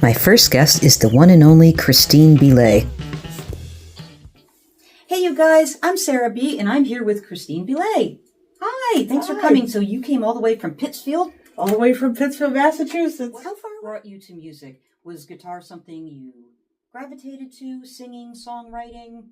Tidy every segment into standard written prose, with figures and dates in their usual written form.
My first guest is the one and only Christine Belay. Hey you guys, I'm Sara B and I'm here with Christine Belay. Hi, thanks for coming. So you came all the way from Pittsfield? All the way from Pittsfield, Massachusetts. How far brought you to music? Was guitar something you gravitated to, singing, songwriting?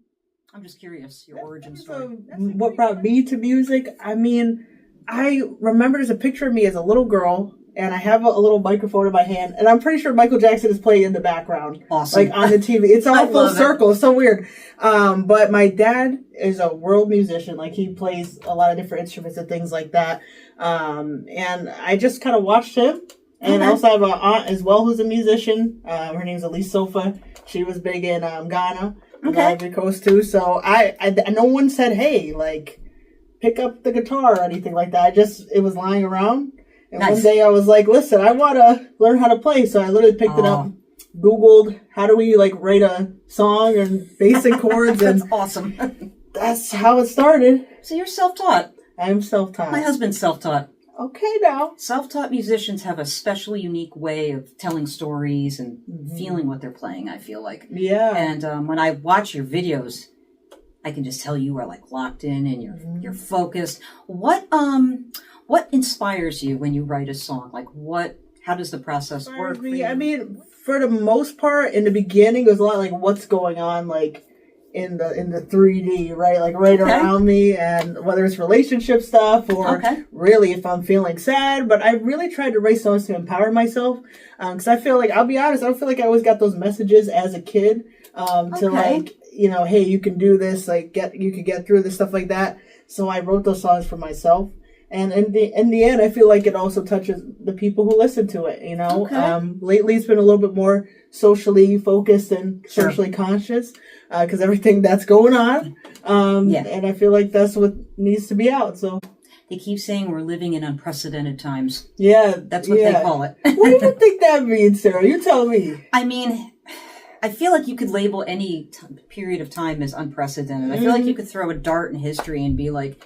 I'm just curious, your origin story. What brought me to music? I mean, I remember there's a picture of me as a little girl, and I have a little microphone in my hand, and I'm pretty sure Michael Jackson is playing in the background. Awesome. Like on the TV. It's all full circle. It's so weird. But my dad is a world musician. Like he plays a lot of different instruments and things like that. And I just kind of watched him. And I also have an aunt as well who's a musician. Her name's Elise Sofa. She was big in Ghana. Ivory Coast too. So I no one said, hey, like, pick up the guitar or anything like that. It was lying around. And one day I was like, listen, I want to learn how to play. So I literally picked it up, Googled, how do we like write a song and basic chords. That's and awesome. That's how it started. So you're self-taught. I'm self-taught. My husband's self-taught. Okay, now. Self-taught musicians have a specially unique way of telling stories and feeling what they're playing, I feel like. Yeah. And when I watch your videos, I can just tell you are like locked in and you're focused. What inspires you when you write a song? Like how does the process work for you? I mean, for the most part, in the beginning, it was a lot like what's going on, like in the 3D, right? Like right around me, and whether it's relationship stuff or really if I'm feeling sad. But I really tried to write songs to empower myself, because I feel like, I'll be honest, I don't feel like I always got those messages as a kid, to like, you know, hey, you can do this, like you can get through this, stuff like that. So I wrote those songs for myself. And in the end, I feel like it also touches the people who listen to it, you know. Lately, it's been a little bit more socially focused and socially conscious, because everything that's going on. And I feel like that's what needs to be out. So they keep saying we're living in unprecedented times. Yeah. That's what they call it. What do you think that means, Sarah? You tell me. I mean, I feel like you could label any period of time as unprecedented. I feel like you could throw a dart in history and be like,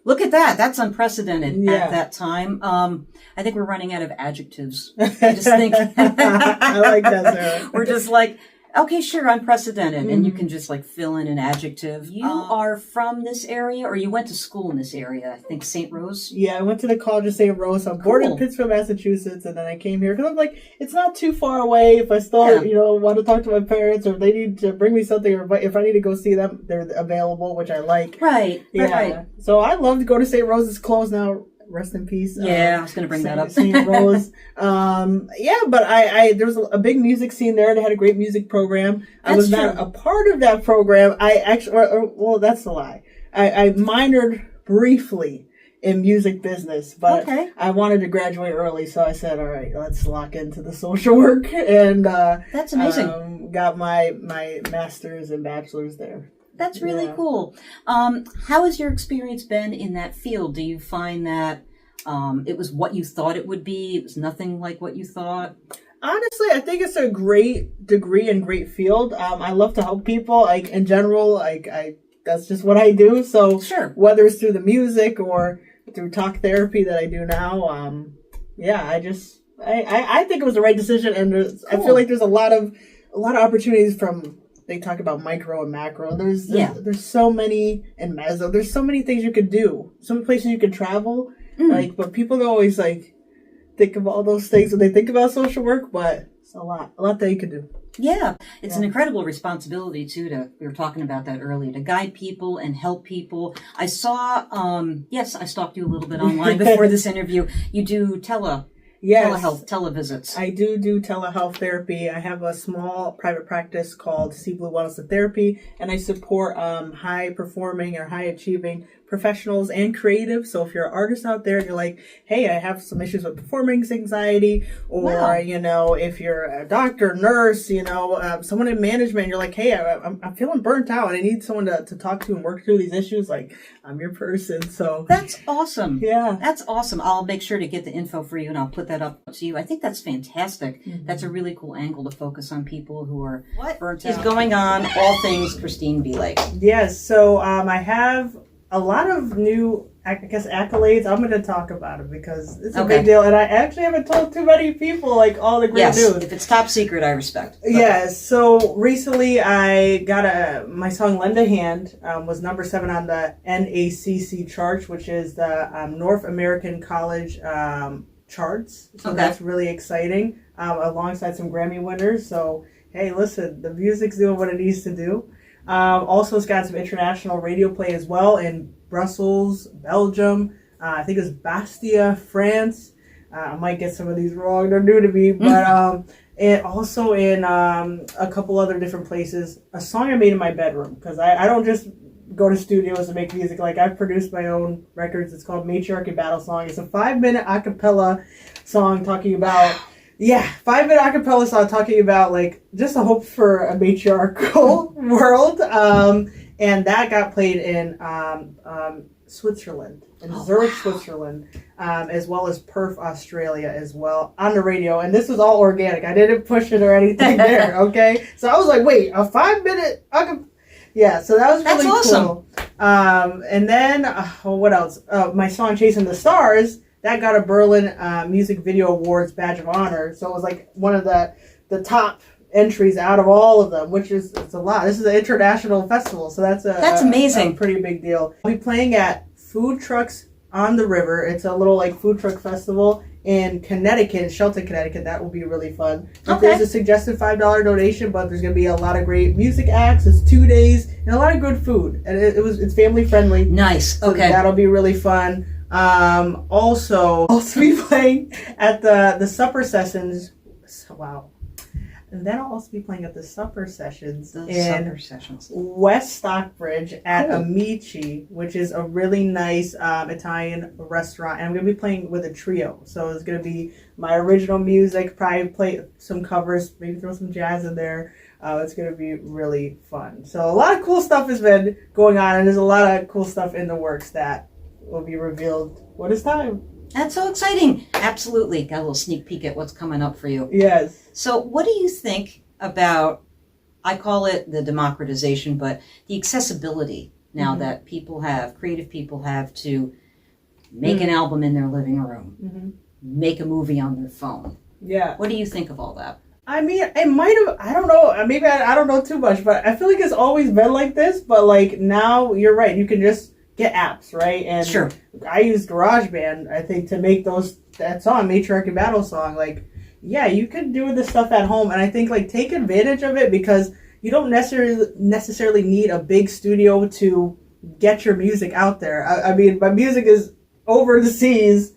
look at that. That's unprecedented at that time. I think we're running out of adjectives. I just think I like that, Sarah. We're just like, okay, sure, unprecedented. And you can just like fill in an adjective. You are from this area, or you went to school in this area? I think St. Rose? Yeah, I went to the College of St. Rose. I'm born in Pittsfield, Massachusetts, and then I came here because I'm like, it's not too far away. If I still, you know, want to talk to my parents, or if they need to bring me something, or if I need to go see them, they're available, which I like. Right, right. So I love to go to St. Rose. It's closed now. Rest in peace. Yeah, I was going to bring that up. St. Rose. But there was a big music scene there. They had a great music program. I was not a part of that program. I actually, well, that's a lie. I minored briefly in music business, but I wanted to graduate early, so I said, all right, let's lock into the social work. And that's amazing. Got my master's and bachelor's there. That's really cool. How has your experience been in that field? Do you find that it was what you thought it would be? It was nothing like what you thought? Honestly, I think it's a great degree and great field. I love to help people. Like in general, like that's just what I do. So whether it's through the music or through talk therapy that I do now, I think it was the right decision. And I feel like there's a lot of opportunities from. They talk about micro and macro. There's so many, and meso. There's so many things you could do. So many places you could travel. But people don't always like think of all those things when they think about social work. But it's a lot that you could do. Yeah, it's an incredible responsibility too. We were talking about that earlier, to guide people and help people. I saw, I stalked you a little bit online before this interview. You do telehealth, televisits. I do telehealth therapy. I have a small private practice called Sea Blue Wellness and Therapy, and I support high performing or high achieving professionals and creatives. So if you're an artist out there and you're like, hey, I have some issues with performance anxiety, or you know, if you're a doctor, nurse, you know, someone in management, you're like, hey, I'm feeling burnt out and I need someone to talk to and work through these issues, like, I'm your person. So that's awesome. Yeah, that's awesome. I'll make sure to get the info for you and I'll put that up to you. I think that's fantastic. That's a really cool angle to focus on people who are burnt out. What is going on? All things Christine Belay. Yes. So I have a lot of new, I guess, accolades. I'm going to talk about it because it's a big deal. And I actually haven't told too many people, like, all the great news. If it's top secret, I respect. Yeah, so recently I got my song Lend a Hand was number 7 on the NACC charts, which is the North American College charts. So that's really exciting, alongside some Grammy winners. So, hey, listen, the music's doing what it needs to do. Also, it's got some international radio play as well in Brussels, Belgium. I think it's Bastia, France. I might get some of these wrong. They're new to me. But and also in a couple other different places. A song I made in my bedroom. Because I don't just go to studios to make music. Like, I've produced my own records. It's called Matriarchy Battle Song. It's a 5-minute a cappella song talking about... Yeah, 5-minute acapella song talking about, like, just a hope for a matriarchal world. And that got played in Switzerland, in Zurich, Switzerland, as well as Perth, Australia as well, on the radio. And this was all organic. I didn't push it or anything there, okay? So I was like, wait, a 5-minute acapella? Yeah, so that was really cool. And then, what else? My song Chasing the Stars, that got a Berlin Music Video Awards Badge of Honor. So it was like one of the top entries out of all of them, which is it's a lot. This is an international festival, so that's amazing. A pretty big deal. I'll be playing at Food Trucks on the River. It's a little like food truck festival in Connecticut, Shelton, Connecticut. That will be really fun. There's a suggested $5 donation, but there's going to be a lot of great music acts. It's 2 days and a lot of good food, and it's family friendly. Nice. So that'll be really fun. Also be playing at the supper sessions. Wow. And then I'll also be playing at the supper sessions in West Stockbridge at Amici, which is a really nice Italian restaurant. And I'm going to be playing with a trio. So it's going to be my original music, probably play some covers, maybe throw some jazz in there. It's going to be really fun. So a lot of cool stuff has been going on, and there's a lot of cool stuff in the works that will be revealed when it's time. That's so exciting. Absolutely. Got a little sneak peek at what's coming up for you. Yes. So what do you think about, I call it the democratization, but the accessibility now that creative people have to make an album in their living room, make a movie on their phone. Yeah. What do you think of all that? I mean, it might have, I don't know, maybe I don't know too much, but I feel like it's always been like this, but like now you're right, you can just get apps, right? And sure. I used GarageBand, I think, to make that song, Matriarchy Battle Song. Like, yeah, you could do this stuff at home, and I think, like, take advantage of it because you don't necessarily need a big studio to get your music out there. I mean, my music is over the seas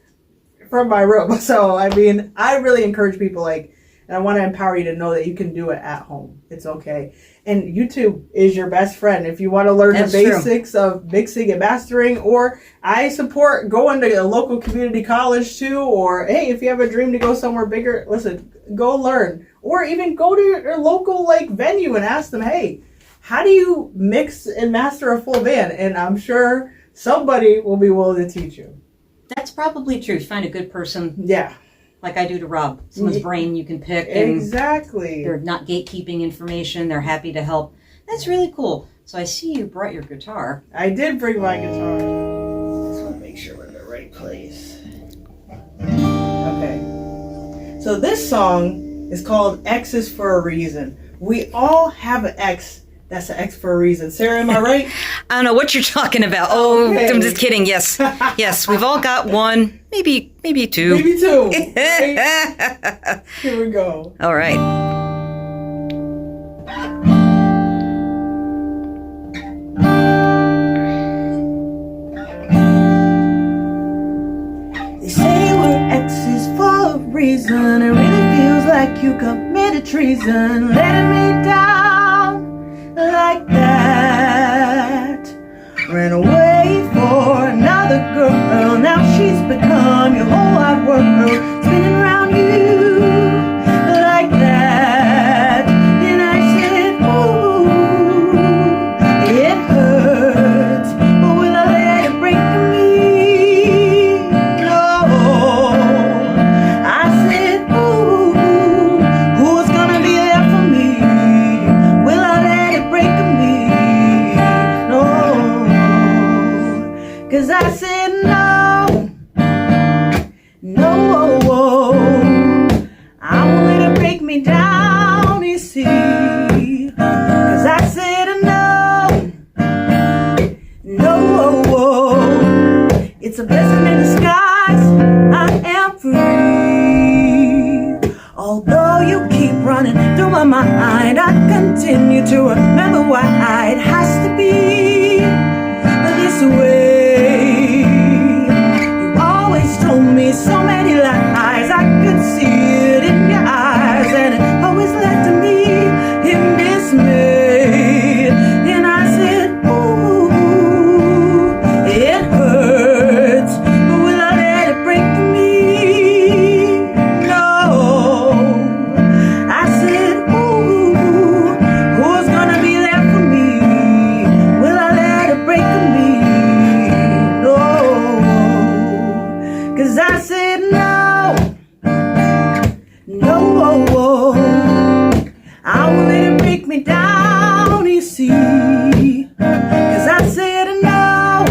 from my room. So, I mean, I really encourage people, like, and I want to empower you to know that you can do it at home. It's okay. And YouTube is your best friend. If you want to learn the basics of mixing and mastering, or I support going to a local community college too, or hey, if you have a dream to go somewhere bigger, listen, go learn. Or even go to your local like venue and ask them, hey, how do you mix and master a full band? And I'm sure somebody will be willing to teach you. That's probably true. You find a good person. Yeah. Like I do to Rob. Someone's brain you can pick. And exactly. They're not gatekeeping information. They're happy to help. That's really cool. So I see you brought your guitar. I did bring my guitar. Just want to make sure we're in the right place. Okay. So this song is called X is for a Reason. We all have an X. That's an X for a reason. Sarah, am I right? I don't know what you're talking about. Oh, okay. I'm just kidding. Yes. Yes, we've all got one. Maybe two. Maybe two. Right? Here we go. All right. They say we're X's for a reason. It really feels like you committed treason. Letting me down like that. Ran away for another girl. Now she's become your whole wide world. Spinning around you like that. And I said, ooh, it hurts, but will I let it break me? No. I said, ooh, who's gonna be there for me? It's a blessing in disguise. I am free. Although you keep running through my mind, I continue to remember why it has to be this way. You always told me so many lies. I could see it in your eyes, and it always led to me in dismay. And I said, ooh, it hurts, but will I let it break me? No. I said, ooh, who's gonna be there for me? Will I let it break me? No. 'Cause I said no. No, I won't let it break me down, you see. 'Cause I said no,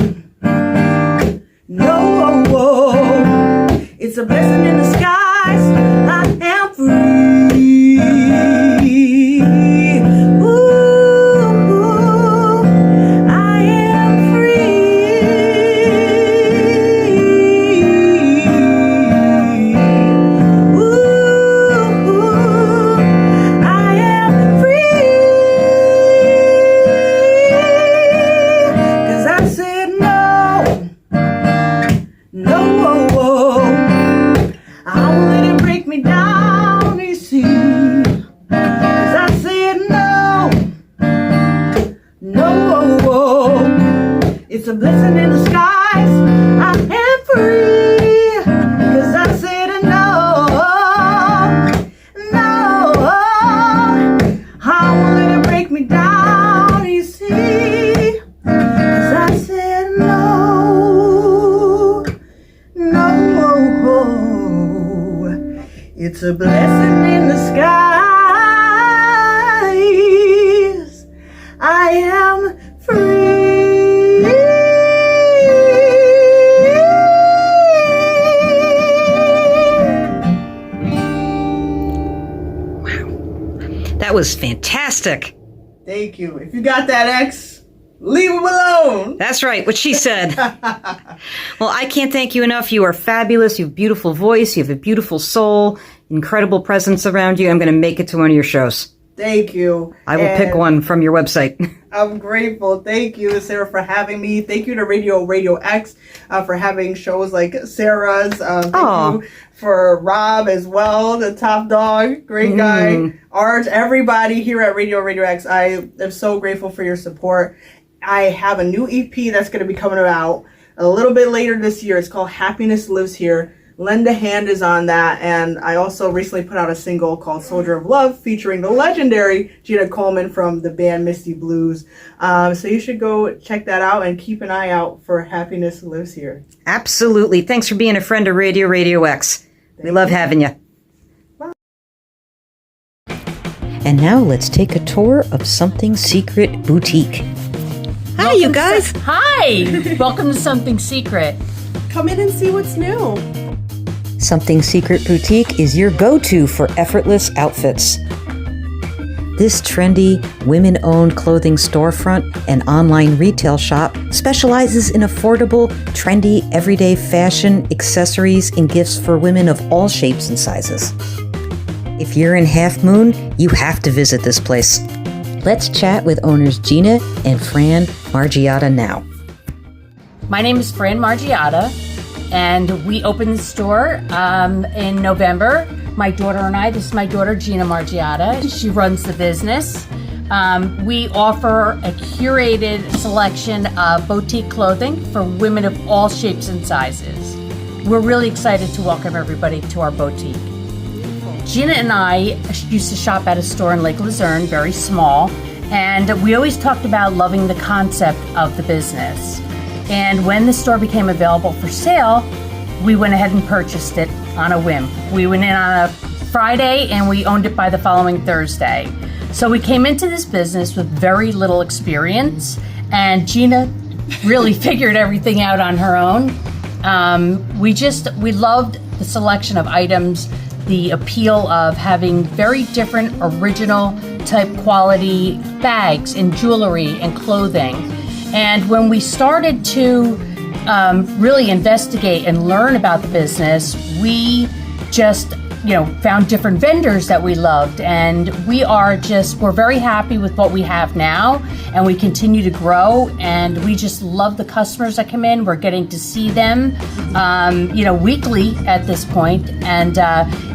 no, it's a blessing in disguise. I am free. Ooh, I am it's a blessing in disguise. I am free. 'Cause I said no, no, I won't let it break me down, you see. 'Cause I said no, no, it's a blessing in disguise. I am free. That was fantastic. Thank you. If you got that ex, leave him alone. That's right, what she said. Well, I can't thank you enough. You are fabulous. You have a beautiful voice. You have a beautiful soul, incredible presence around you. I'm going to make it to one of your shows. Thank you. I will pick one from your website. I'm grateful. Thank you, Sarah, for having me. Thank you to Radio X for having shows like Sarah's. Thank you for Rob as well, the top dog. Great guy. Art, everybody here at Radio X. I am so grateful for your support. I have a new EP that's going to be coming out a little bit later this year. It's called Happiness Lives Here. Lend a Hand is on that, and I also recently put out a single called Soldier of Love featuring the legendary Gina Coleman from the band Misty Blues. So you should go check that out and keep an eye out for Happiness Lives Here. Absolutely. Thanks for being a friend of Radio X. We love having you. Bye. And now let's take a tour of Something Secret Boutique. Hi, you guys. Hi. Welcome to Something Secret. Come in and see what's new. Something Secret Boutique is your go-to for effortless outfits. This trendy, women-owned clothing storefront and online retail shop specializes in affordable, trendy, everyday fashion, accessories, and gifts for women of all shapes and sizes. If you're in Half Moon, you have to visit this place. Let's chat with owners Gina and Fran Margiotta now. My name is Fran Margiotta, and we opened the store in November. My daughter and I, this is my daughter Gina Margiotta. She runs the business. We offer a curated selection of boutique clothing for women of all shapes and sizes. We're really excited to welcome everybody to our boutique. Gina and I used to shop at a store in Lake Luzerne, very small, and we always talked about loving the concept of the business. And when the store became available for sale, we went ahead and purchased it on a whim. We went in on a Friday and we owned it by the following Thursday. So we came into this business with very little experience, and Gina really figured everything out on her own. We loved the selection of items, the appeal of having very different original type quality bags and jewelry and clothing. And when we started to really investigate and learn about the business, we just found different vendors that we loved, and we're very happy with what we have now, and we continue to grow, and we just love the customers that come in. We're getting to see them, weekly at this point, and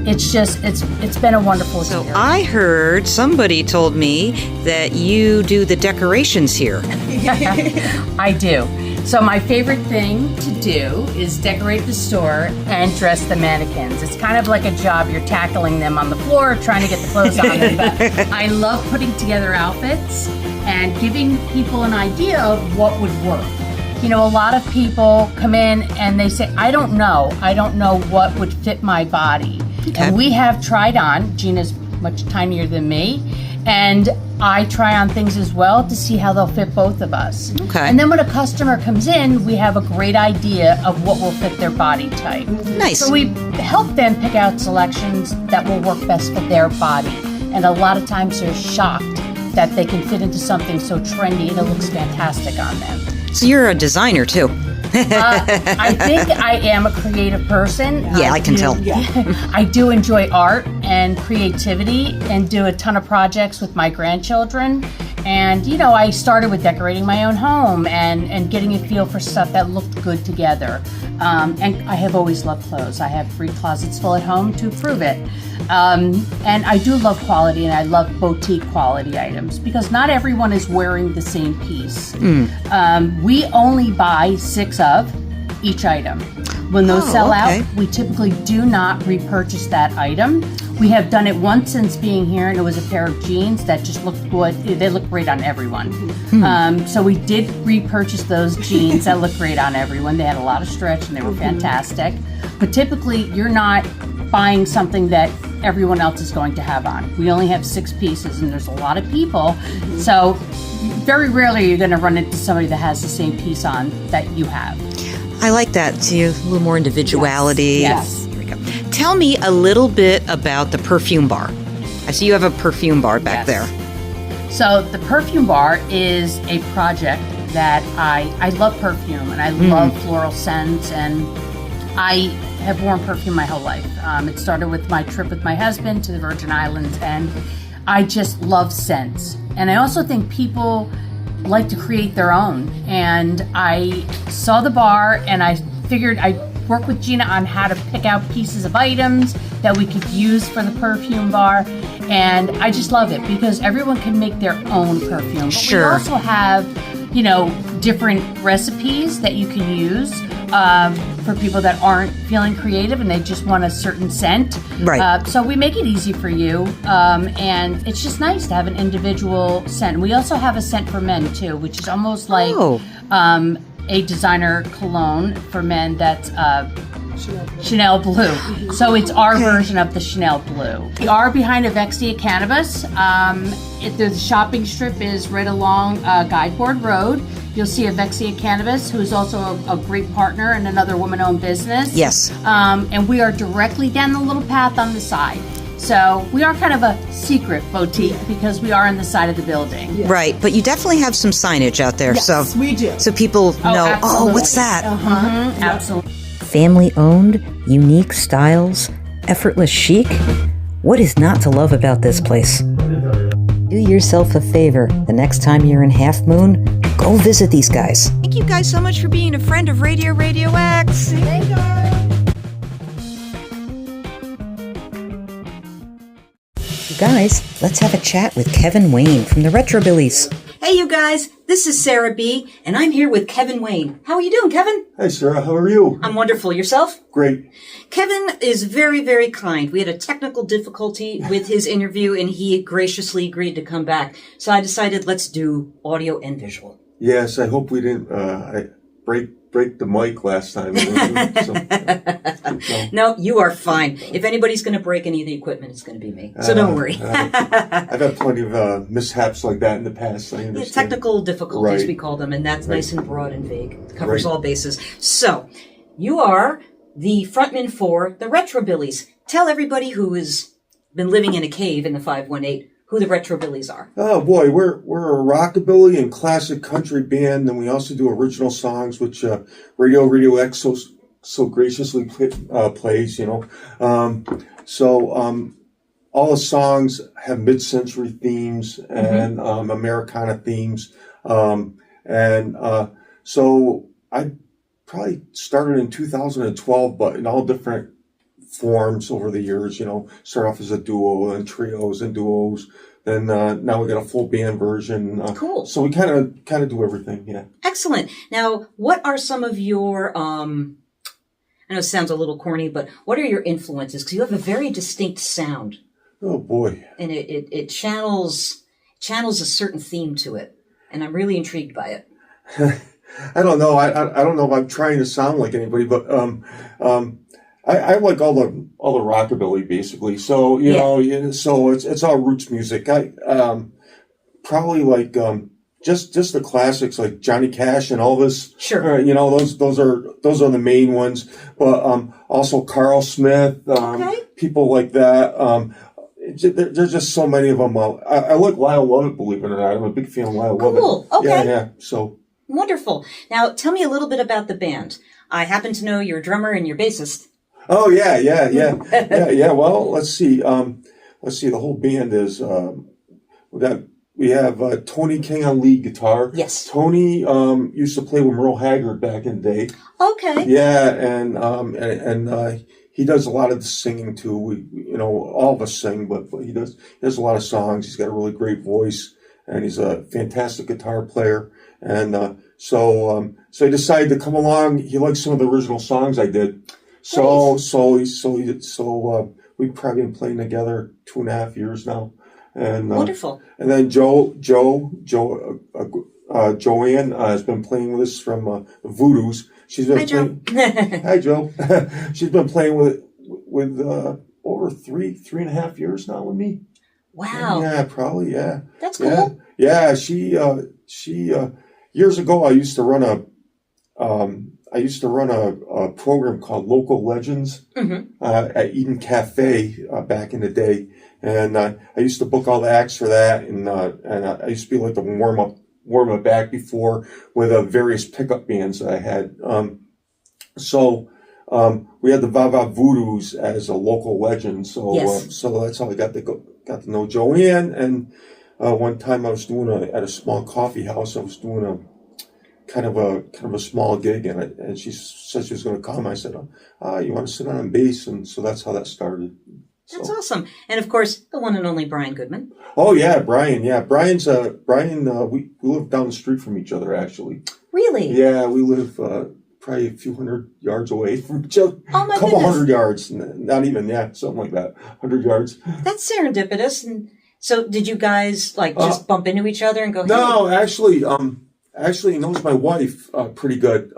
it's been a wonderful year. So I heard somebody told me that you do the decorations here. I do. So my favorite thing to do is decorate the store and dress the mannequins. It's kind of like a job. You're tackling them on the floor, trying to get the clothes on them. But I love putting together outfits and giving people an idea of what would work. A lot of people come in and they say, I don't know what would fit my body. Okay. And we have tried on. Gina's much tinier than me. And I try on things as well to see how they'll fit both of us. Okay. And then when a customer comes in, we have a great idea of what will fit their body type. Nice. So we help them pick out selections that will work best for their body. And a lot of times they're shocked that they can fit into something so trendy and it looks fantastic on them. So you're a designer too. I think I am a creative person. Yeah, I can tell. I do enjoy art and creativity and do a ton of projects with my grandchildren. And, I started with decorating my own home and getting a feel for stuff that looked good together. And I have always loved clothes. I have 3 closets full at home to prove it. And I do love quality, and I love boutique quality items because not everyone is wearing the same piece. We only buy 6 of each item. When those sell out, we typically do not repurchase that item. We have done it once since being here, and it was a pair of jeans that just looked good. They look great on everyone. So we did repurchase those jeans that look great on everyone. They had a lot of stretch, and they were fantastic. But typically, you're not buying something that everyone else is going to have on. We only have 6 pieces, and there's a lot of people. So very rarely are you going to run into somebody that has the same piece on that you have. I like that. See, a little more individuality. Yes. There we go. Tell me a little bit about the perfume bar. I see you have a perfume bar back there. So the perfume bar is a project that I love perfume, and I love floral scents, and I have worn perfume my whole life. It started with my trip with my husband to the Virgin Islands, and I just love scents. And I also think people like to create their own. And I saw the bar, and I figured I'd work with Gina on how to pick out pieces of items that we could use for the perfume bar. And I just love it because everyone can make their own perfume. But Sure. we also have, different recipes that you can use for people that aren't feeling creative and they just want a certain scent. Right. So we make it easy for you, and it's just nice to have an individual scent. We also have a scent for men too, which is almost like a designer cologne for men that's Chanel Blue. So it's our version of the Chanel Blue. We are behind Avexia Cannabis. The shopping strip is right along Guideboard Road. You'll see Avexia Cannabis, who is also a great partner and another woman-owned business. Yes. And we are directly down the little path on the side. So we are kind of a secret boutique because we are on the side of the building. Yes. Right, but you definitely have some signage out there. Yes, so we do. So people know, absolutely. what's that? Absolutely. Family owned, unique styles, effortless chic. What is not to love about this place? Do yourself a favor. The next time you're in Half Moon, go visit these guys. Thank you guys so much for being a friend of Radio X. Thank you. Guys, let's have a chat with Kevin Wayne from the Retrobillies. Hey, you guys. This is Sara B, and I'm here with Kevin Wayne. How are you doing, Kevin? Hey, Sarah. How are you? I'm wonderful. Yourself? Great. Kevin is very, very kind. We had a technical difficulty with his interview, and he graciously agreed to come back. So I decided let's do audio and visual. Yes, I hope we didn't break the mic last time. No, you are fine. If anybody's going to break any of the equipment, it's going to be me. So don't worry. I've had plenty of mishaps like that in the past. I understand. Technical difficulties, Right. we call them, and that's Right. nice and broad and vague. It covers Right. all bases. So, you are the frontman for the Retrobillies. Tell everybody who has been living in a cave in the 518 who the Retrobillies are. Oh boy, we're a rockabilly and classic country band, and we also do original songs, which Radio X so graciously plays. All the songs have mid-century themes and Americana themes, so I probably started in 2012, but in all different forms over the years. Start off as a duo and trios and duos. Then now we got a full band version. Cool. So we kind of do everything. Yeah. Excellent. Now, what are some of your I know it sounds a little corny, but what are your influences? Because you have a very distinct sound. Oh boy. And it channels a certain theme to it, and I'm really intrigued by it. I don't know. I don't know if I'm trying to sound like anybody, but I like all the rockabilly basically. So so it's all roots music. I probably like just the classics like Johnny Cash and Elvis. Sure. Those are the main ones. But also Carl Smith. People like that. There's just so many of them. I like Lyle Lovett, believe it or not. I'm a big fan of Lyle Lovett. Cool. Okay. Yeah. So wonderful. Now, tell me a little bit about the band. I happen to know you're a drummer and you're bassist. Oh yeah. Well, let's see. The whole band is we have Tony King on lead guitar. Yes. Tony used to play with Merle Haggard back in the day. Okay. Yeah, and he does a lot of the singing too. We all of us sing, but he does a lot of songs. He's got a really great voice, and he's a fantastic guitar player. And so he decided to come along. He liked some of the original songs I did. So we've probably been playing together 2.5 years now. And wonderful. And then Joanne has been playing with us from the Voodoos. She's been playing. Hi, Joe. She's been playing with over 3.5 years now with me. Wow. Yeah, probably. Yeah. That's cool. Yeah. She years ago I used to run a program called Local Legends at Eden Cafe back in the day, and I used to book all the acts for that, and I used to be like the warm up back before with various pickup bands that I had. We had the Vava Voodoos as a local legend, so that's how I got to know Joanne. And one time I was doing at a small coffee house. I was doing a kind of a small gig, and she said she was going to come. I said, you want to sit on bass? And so that's how that started. That's awesome. And of course, the one and only Brian Goodman. Oh yeah, Brian. Yeah, Brian. We live down the street from each other, actually. Really? Yeah, we live probably a few hundred yards away from each other. Oh my goodness. Couple hundred yards, not even. Yeah, something like that. 100 yards. That's serendipitous. And so, did you guys just bump into each other and go? Hey? No, actually, he knows my wife pretty good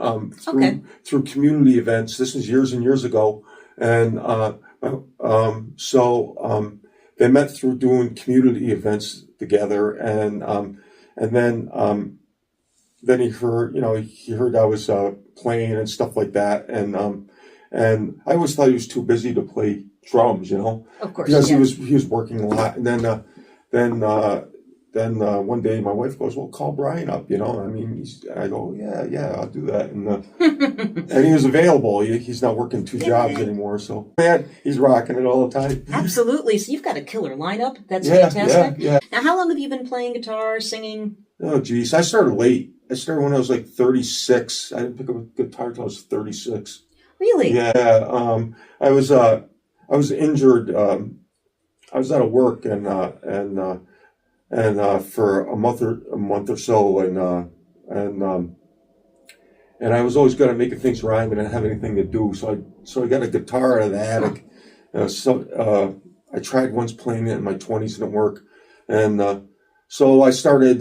through community events. This was years and years ago, and they met through doing community events together, and then he heard I was playing and stuff like that, and I always thought he was too busy to play drums, of course, because he was working a lot, and then one day my wife goes, well, call Brian up, I go, yeah, I'll do that. And and he was available. He's not working 2 jobs anymore. So he's rocking it all the time. Absolutely. So you've got a killer lineup. That's fantastic. Yeah. Now, how long have you been playing guitar, singing? Oh, geez. I started late. I started when I was like 36. I didn't pick up a guitar until I was 36. Really? Yeah. I was injured. I was out of work and for a month or so, and I was always good at making things rhyme and I didn't have anything to do. So I got a guitar out of the attic. I tried once playing it in my 20s, didn't work, and so I started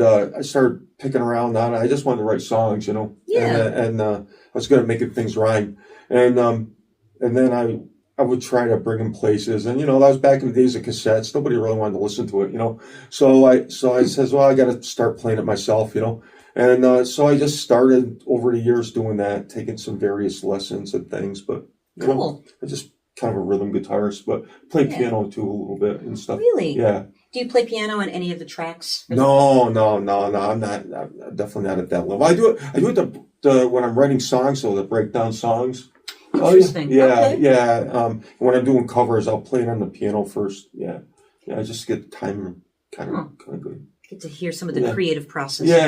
picking around on it. I just wanted to write songs, Yeah. And I was good at making things rhyme, and then I would try to bring him places, and that was back in the days of cassettes. Nobody really wanted to listen to it, So I says, well, I got to start playing it myself, and so I just started over the years doing that, taking some various lessons and things. But cool. I just kind of a rhythm guitarist, but play piano too a little bit and stuff. Really? Yeah. Do you play piano on any of the tracks? No. I'm definitely not at that level. I do it when I'm writing songs, so the breakdown songs. Interesting. Yeah. When I'm doing covers, I'll play it on the piano first. Yeah. I just get the time kind of good. Get to hear some of the creative process. Yeah.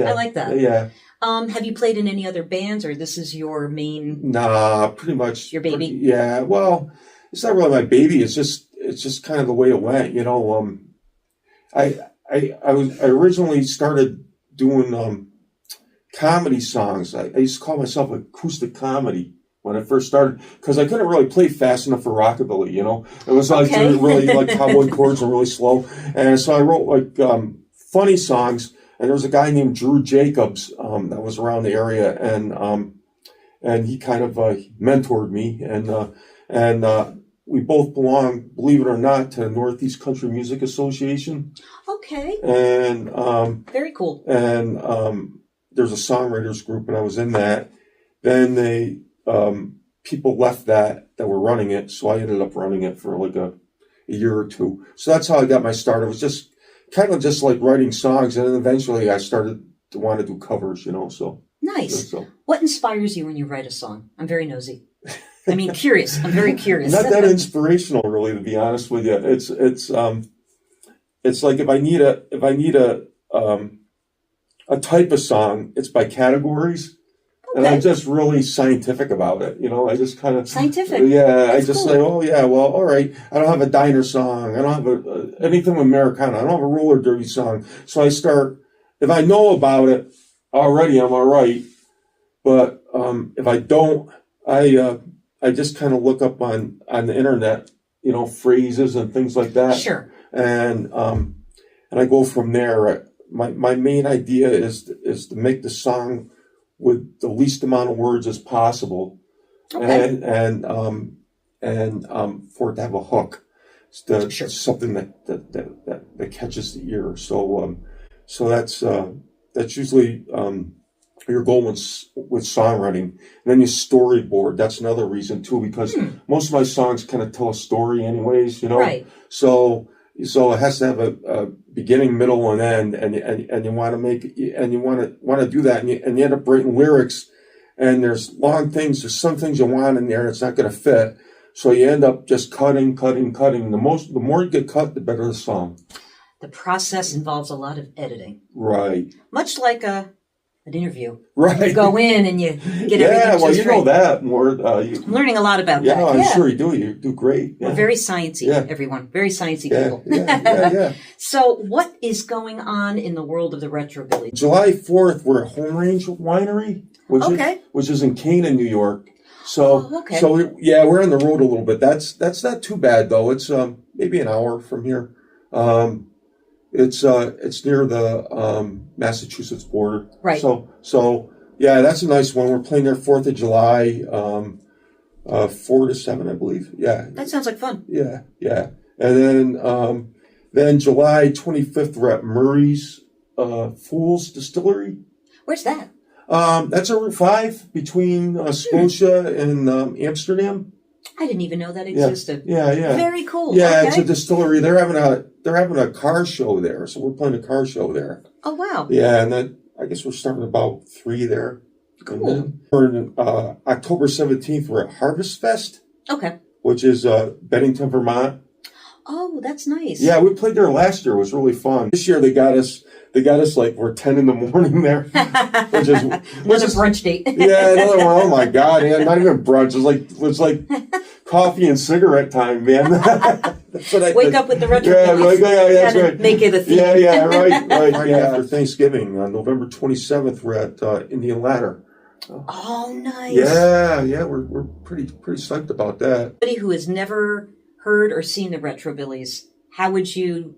I like that. Yeah. Have you played in any other bands, or this is your main? Nah, pretty much. Your baby? Yeah. Well, it's not really my baby. It's just kind of the way it went. You know, I originally started doing comedy songs. I used to call myself acoustic comedy when I first started, because I couldn't really play fast enough for rockabilly, you know. It was like really like cowboy chords and really slow. And so I wrote like funny songs, and there was a guy named Drew Jacobs that was around the area, and he kind of mentored me, and we both belong, believe it or not, to the Northeast Country Music Association. Okay. And very cool. And there's a songwriters group, and I was in that. Then people left that were running it, so I ended up running it for like a year or two. So that's how I got my start. It was just kind of just like writing songs, and then eventually I started to want to do covers, you know. So nice. So. What inspires you when you write a song? I'm very nosy. I mean, curious. I'm very curious. Not that inspirational, really, to be honest with you. It's like if I need a type of song, it's by categories. Okay. And I'm just really scientific about it. You know, I just kind of... Scientific? Yeah, that's I just cool. say, oh, yeah, well, all right. I don't have a diner song. I don't have anything with Americana. I don't have a roller derby song. So I start... If I know about it already, I'm all right. But if I don't, I just kind of look up on the internet, you know, phrases and things like that. Sure. And I go from there. My main idea is to make the song with the least amount of words as possible, okay. and for it to have a hook, sure. Something that catches the ear. So that's usually your goal with songwriting. And then you storyboard. That's another reason too, because most of my songs kind of tell a story, anyways. You know, right? So it has to have a beginning, middle, and end, and you want to make and you want to do that, and you end up writing lyrics, and there's long things. There's some things you want in there, it's not going to fit, so you end up just cutting. The more you get cut, the better the song. The process involves a lot of editing, right? Much like an interview. Right. You go in and you get everything. Yeah, well, you straight. know that more. I'm learning a lot about that. I'm sure you do. You do great. Yeah. We're very sciencey, everyone. Very sciencey people. Yeah. So what is going on in the world of the Retrobilly? July 4th, we're at Home Range Winery, which is in Canaan, New York. So, we're on the road a little bit. That's not too bad, though. It's maybe an hour from here. It's near the Massachusetts border. Right. So yeah, that's a nice one. We're playing there 4th of July, 4 to 7, I believe. Yeah. That sounds like fun. Yeah. And then July 25th, we're at Murray's Fool's Distillery. Where's that? That's on Route 5 between Scotia and Amsterdam. I didn't even know that existed. Yeah. Very cool. Yeah, okay. It's a distillery. They're having a car show there, so we're playing a car show there. Oh wow. Yeah, and then I guess we're starting about 3 there. Cool. And then, October 17th, we're at Harvest Fest. Okay. Which is Bennington, Vermont. Oh, that's nice. Yeah, we played there last year. It was really fun. This year they got us like we're 10 in the morning there, which is brunch date. Yeah, another one. Oh my God, yeah, not even brunch. It's like coffee and cigarette time, man. Wake up with the retro. Yeah, that's right. Make it a theme. Yeah, right. Yeah. After Thanksgiving, on November 27th, we're at Indian Ladder. Oh, nice. Yeah, we're pretty psyched about that. Somebody who has never heard or seen the Retrobillies, how would you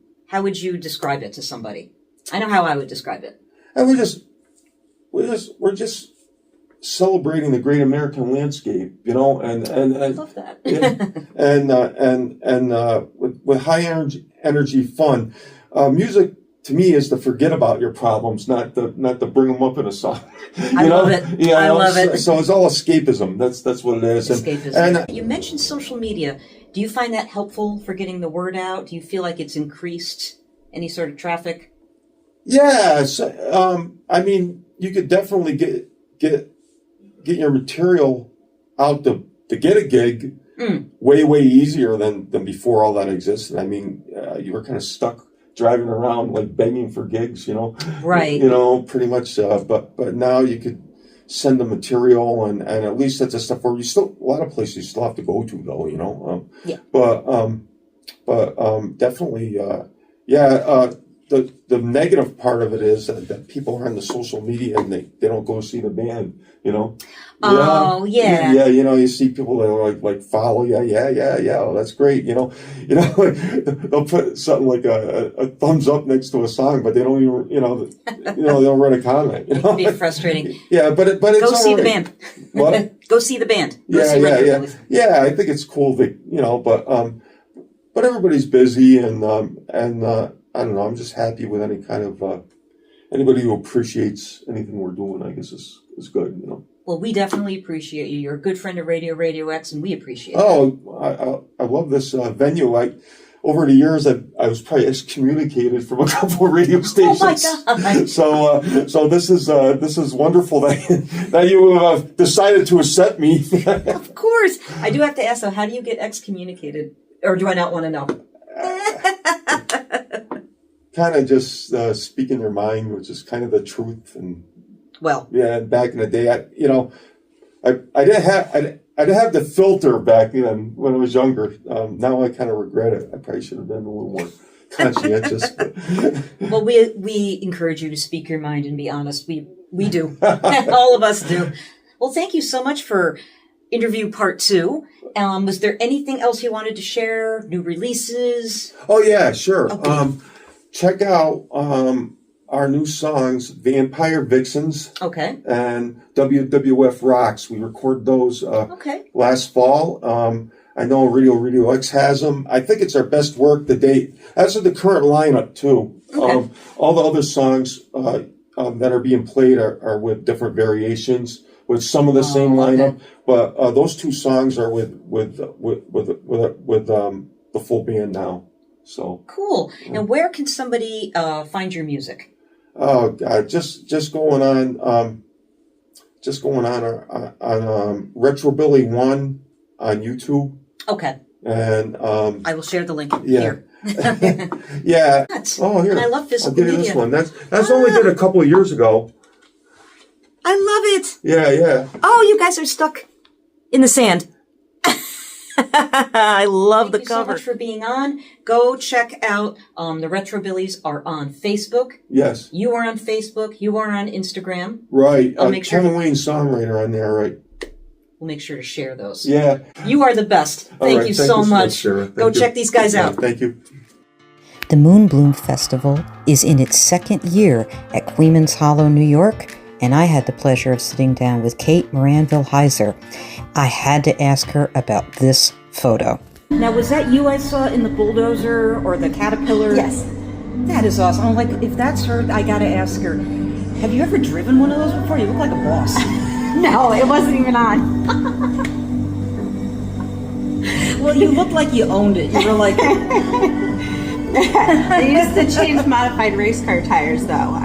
describe it to somebody? I know how I would describe it. And we're just celebrating the great American landscape, you know, and I love that. Yeah, and with high energy fun. Music to me is to forget about your problems, not to bring them up in a song. I love it. Yeah, I love it. So it's all escapism. That's what it is. Escapism. And you mentioned social media. Do you find that helpful for getting the word out? Do you feel like it's increased any sort of traffic? Yes. I mean, you could definitely get your material out to get a gig way easier than before all that existed. I mean, you were kind of stuck driving around like begging for gigs, Right. Pretty much. But now you could send the material, and at least that's the stuff where a lot of places you still have to go to though, Yeah. But definitely, the negative part of it is that people are on the social media and they don't go see the band, Oh, yeah. Yeah, you see people that like follow you. Yeah. Oh, that's great. They'll put something like a thumbs up next to a song, but they don't even, they don't write a comment. It can be frustrating. Yeah, but it's go see the right. band. What? Go see the band. Yeah. I think it's cool that but everybody's busy, and I don't know. I'm just happy with any kind of anybody who appreciates anything we're doing. I guess is good. Well, we definitely appreciate you. You're a good friend of Radio X, and we appreciate it. Oh, I love this venue. Over the years, I was probably excommunicated from a couple of radio stations. Oh my God! So this is wonderful that you have decided to accept me. Of course, I do have to ask though. How do you get excommunicated, or do I not want to know? Kind of just speaking your mind, which is kind of the truth. And back in the day, I didn't have the filter back then when I was younger. Now I kind of regret it. I probably should have been a little more conscientious. Well, we encourage you to speak your mind and be honest. We do. All of us do. Well, thank you so much for interview part 2. Was there anything else you wanted to share? New releases? Oh yeah, sure. Okay. Check out our new songs, Vampire Vixens, and WWF Rocks. We recorded those last fall. I know Radio X has them. I think it's our best work to date. As of the current lineup, too. Okay. All the other songs that are being played are with different variations, with some of the same lineup. But those 2 songs are with the full band now. So cool. And where can somebody find your music? Oh God, just going on Retrobilly 1 on YouTube. Okay. And I will share the link here. Yeah. Oh, here. And I love physical I'll give you media. this one. That's only did a couple of years ago. I love it. Yeah. Oh, you guys are stuck in the sand. I love the cover. Thank you so much for being on. Go check out the Retrobillies are on Facebook. Yes. You are on Facebook. You are on Instagram. Right. I'll make sure. Ken Wayne songwriter on there, right? We'll make sure to share those. Yeah. You are the best. Thank you so much. Go check these guys out. Thank you. The Moonbloom Festival is in its 2nd year at Queens Hollow, New York, and I had the pleasure of sitting down with Kate Moranville-Heiser. I had to ask her about this photo. Now, was that you I saw in the bulldozer or the caterpillar? Yes. That is awesome. I'm like, if that's her, I gotta ask her, have you ever driven one of those before? You look like a boss. No, it wasn't even on. Well, you looked like you owned it. You were like... They used to change modified race car tires, though.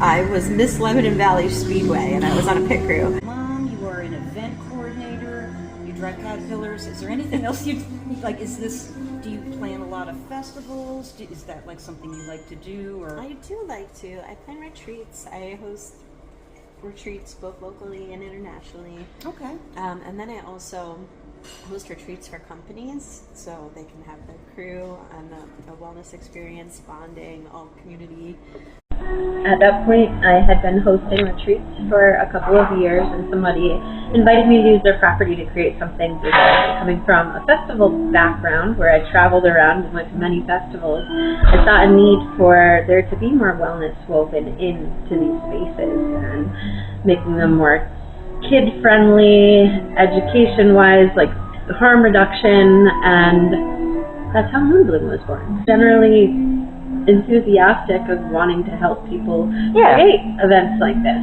I was Miss Lebanon Valley Speedway, and I was on a pit crew. Mom, you are an event coordinator. You drive Caterpillars. Is there anything else you like? Do you plan a lot of festivals? Is that like something you like to do? Or I do like to. I plan retreats. I host retreats both locally and internationally. Okay. And then I also host retreats for companies, so they can have their crew and a wellness experience, bonding, all community. At that point, I had been hosting retreats for a couple of years, and somebody invited me to use their property to create something bigger. Coming from a festival background where I traveled around and went to many festivals, I saw a need for there to be more wellness woven into these spaces and making them more kid-friendly, education-wise, like harm reduction, and that's how Moonbloom was born. Generally, enthusiastic of wanting to help people Yeah. create events like this.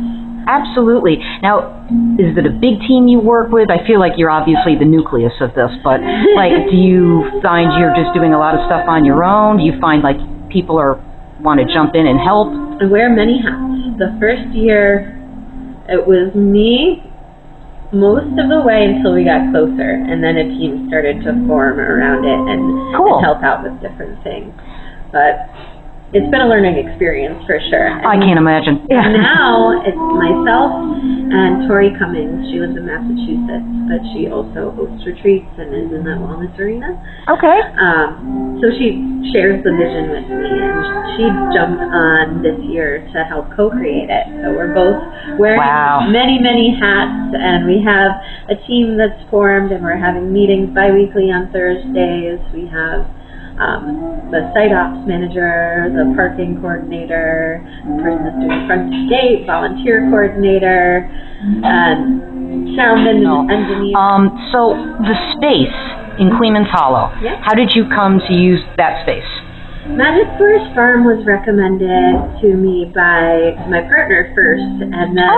Absolutely. Now, is it a big team you work with? I feel like you're obviously the nucleus of this, but like, do you find you're just doing a lot of stuff on your own? Do you find like people want to jump in and help? I wear many hats. The first year, it was me most of the way until we got closer, and then a team started to form around it and help out with different things. But it's been a learning experience for sure. I can't imagine. Yeah. Now it's myself and Tori Cummings. She lives in Massachusetts, but she also hosts retreats and is in that wellness arena. Okay. So she shares the vision with me, and she jumped on this year to help co-create it. So we're both wearing many, many hats, and we have a team that's formed, and we're having meetings bi-weekly on Thursdays. We have the site ops manager, the parking coordinator, the person that's doing front to gate, volunteer coordinator, and sound engineer. So the space in Clemens Hollow, how did you come to use that space? Magic Forest Farm was recommended to me by my partner first, and then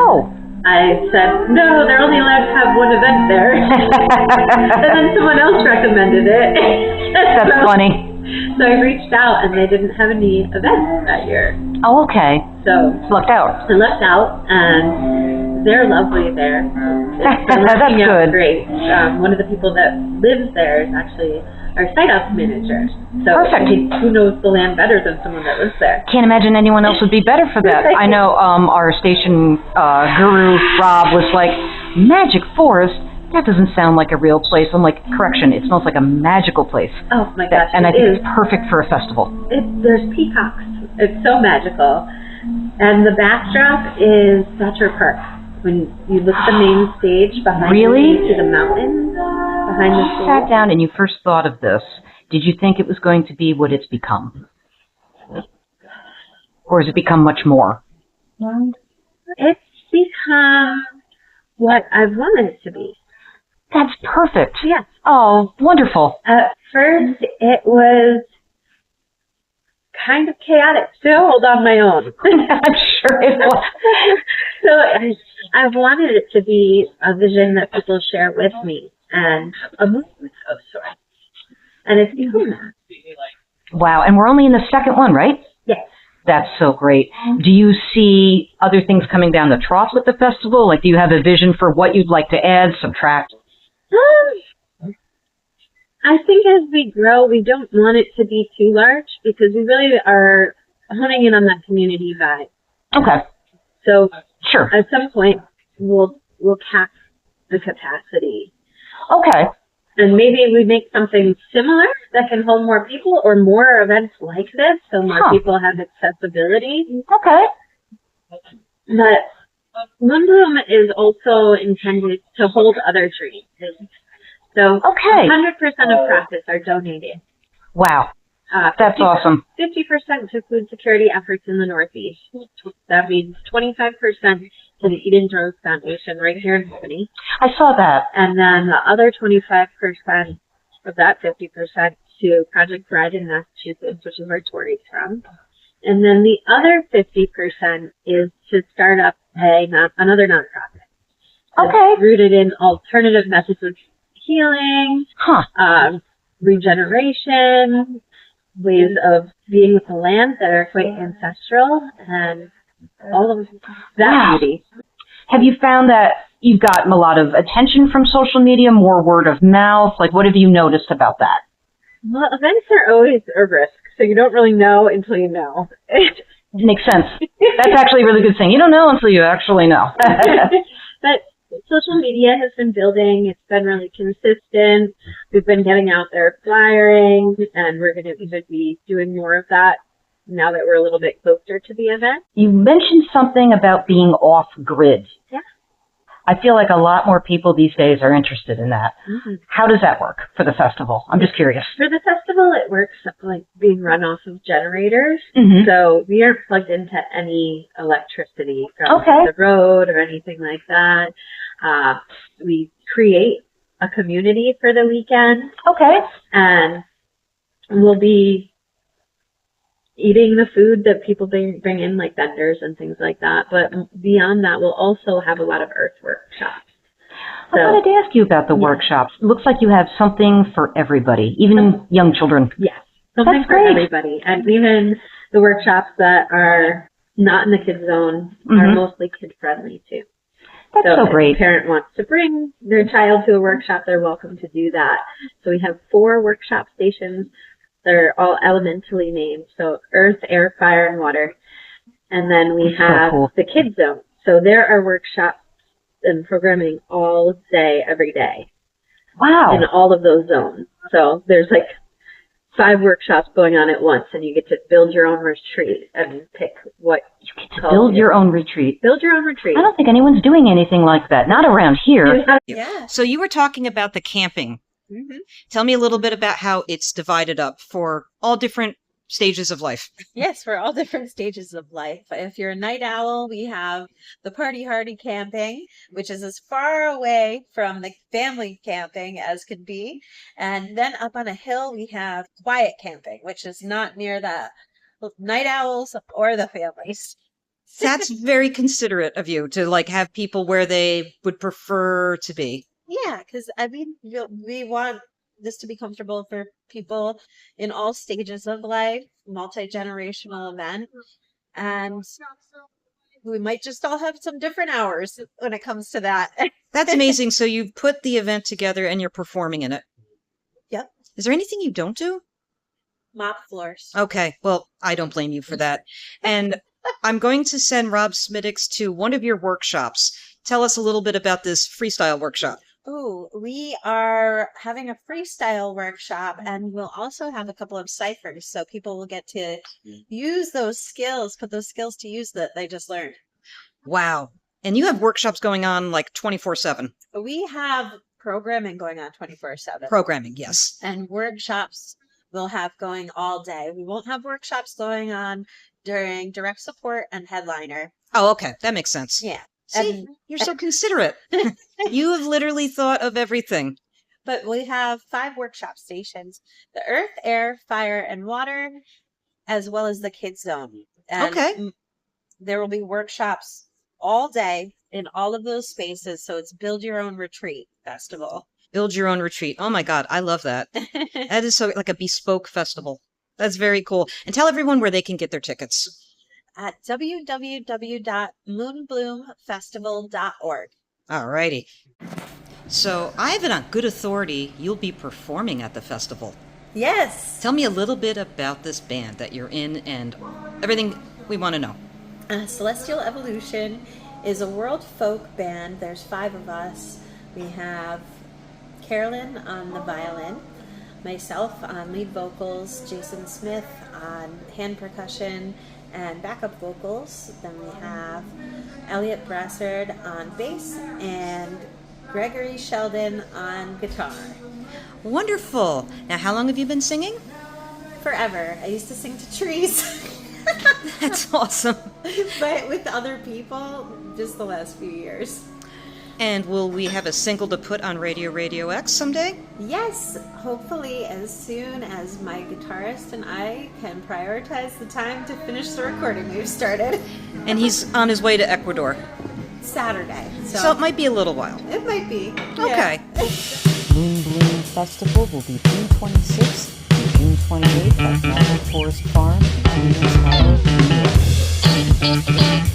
I said, no, they're only allowed to have one event there. And then someone else recommended it. That's funny. So I reached out, and they didn't have any events that year. Oh, okay. So lucked out. I lucked out, and they're lovely there. That's good. Great. One of the people that lives there is actually our site ops manager. So perfect. Who knows the land better than someone that lives there? Can't imagine anyone else would be better for that. I know our station guru, Rob, was like, Magic Forest? That doesn't sound like a real place. I'm like, correction, it smells like a magical place. Oh my gosh. And I think it's perfect for a festival. There's peacocks. It's so magical. And the backdrop is Thatcher Park. When you look at the main stage behind you see the mountains behind the stage. You sat down and you first thought of this. Did you think it was going to be what it's become? Or has it become much more? It's become what I've wanted it to be. That's perfect. Yes. Oh, wonderful. At first, it was kind of chaotic to hold on my own. I'm sure it was. So I wanted it to be a vision that people share with me and a movement of sorts. And it's become that. Wow. And we're only in the second one, right? Yes. That's so great. Do you see other things coming down the trough with the festival? Like, do you have a vision for what you'd like to add, subtract? I think as we grow, we don't want it to be too large because we really are honing in on that community vibe. Okay. So sure. At some point, we'll cap the capacity. Okay. And maybe we make something similar that can hold more people or more events like this so more people have accessibility. Okay. But Moon Bloom is also intended to hold other dreams. So 100% of profits are donated. Wow. That's awesome. 50% to food security efforts in the Northeast. That means 25% to the Eden Rose Foundation right here in Albany. I saw that. And then the other 25% of that 50% to Project Bread in Massachusetts, which is where Tori's from. And then the other 50% is to start up another nonprofit. Okay. Rooted in alternative methods of healing, regeneration, ways of being with the land that are quite ancestral, and all of that beauty. Have you found that you've gotten a lot of attention from social media, more word of mouth? Like, what have you noticed about that? Well, events are always a risk, so you don't really know until you know. Makes sense. That's actually a really good thing. You don't know until you actually know. But social media has been building. It's been really consistent. We've been getting out there flyering, and we're going to even be doing more of that now that we're a little bit closer to the event. You mentioned something about being off-grid. Yeah. I feel like a lot more people these days are interested in that. Mm-hmm. How does that work for the festival? I'm just curious. For the festival, it works like being run off of generators. Mm-hmm. So we aren't plugged into any electricity from the road or anything like that. We create a community for the weekend. Okay. And we'll be eating the food that people bring in, like vendors and things like that. But beyond that, we'll also have a lot of earth workshops. I wanted to ask you about the workshops. It looks like you have something for everybody, even young children. Yes, something for everybody. And even the workshops that are not in the kids zone are mostly kid friendly too. That's so great. If a parent wants to bring their child to a workshop, they're welcome to do that. So we have 4 workshop stations. They're all elementally named. So earth, air, fire, and water. And then we have the kids zone. So there are workshops and programming all day, every day. Wow. In all of those zones. So there's like 5 workshops going on at once, and you get to build your own retreat and pick what you get to build your own retreat. Build your own retreat. I don't think anyone's doing anything like that. Not around here. Yeah. So you were talking about the camping. Mm-hmm. Tell me a little bit about how it's divided up for all different stages of life. Yes, for all different stages of life. If you're a night owl, we have the party hardy camping, which is as far away from the family camping as can be. And then up on a hill, we have quiet camping, which is not near the night owls or the families. That's very considerate of you to like have people where they would prefer to be. Yeah, because I mean, we want this to be comfortable for people in all stages of life, multi-generational event, and we might just all have some different hours when it comes to that. That's amazing. So you put the event together and you're performing in it. Yep. Is there anything you don't do? Mop floors. Okay. Well, I don't blame you for that. And I'm going to send Rob Smittix to one of your workshops. Tell us a little bit about this freestyle workshop. Oh, we are having a freestyle workshop, and we'll also have a couple of ciphers, so people will get to use those skills, put those skills to use that they just learned. Wow. And you have workshops going on like 24/7. We have programming going on 24/7. Programming, yes. And workshops we'll have going all day. We won't have workshops going on during direct support and headliner. Oh, okay. That makes sense. Yeah. See, you're so considerate. You have literally thought of everything. But we have 5 workshop stations: the earth, air, fire, and water, as well as the kids zone. And okay. There will be workshops all day in all of those spaces. So it's Build Your Own Retreat Festival. Build Your Own Retreat. Oh my God, I love that. That is so like a bespoke festival. That's very cool. And tell everyone where they can get their tickets. At www.moonbloomfestival.org. All righty. So I have it on good authority you'll be performing at the festival. Yes. Tell me a little bit about this band that you're in and everything we want to know. Celestial Evolution is a world folk band. There's 5 of us. We have Carolyn on the violin, myself on lead vocals, Jason Smith on hand percussion and backup vocals. Then we have Elliot Brassard on bass and Gregory Sheldon on guitar. Wonderful. Now, how long have you been singing? Forever. I used to sing to trees. That's awesome. But with other people, just the last few years. And will we have a single to put on Radio X someday? Yes, hopefully as soon as my guitarist and I can prioritize the time to finish the recording we've started. And he's on his way to Ecuador. Saturday. So it might be a little while. It might be. Okay. Yeah. Moon Bloom Festival will be June 26th and June 28th at Magic Forest Farm in Queens, New York.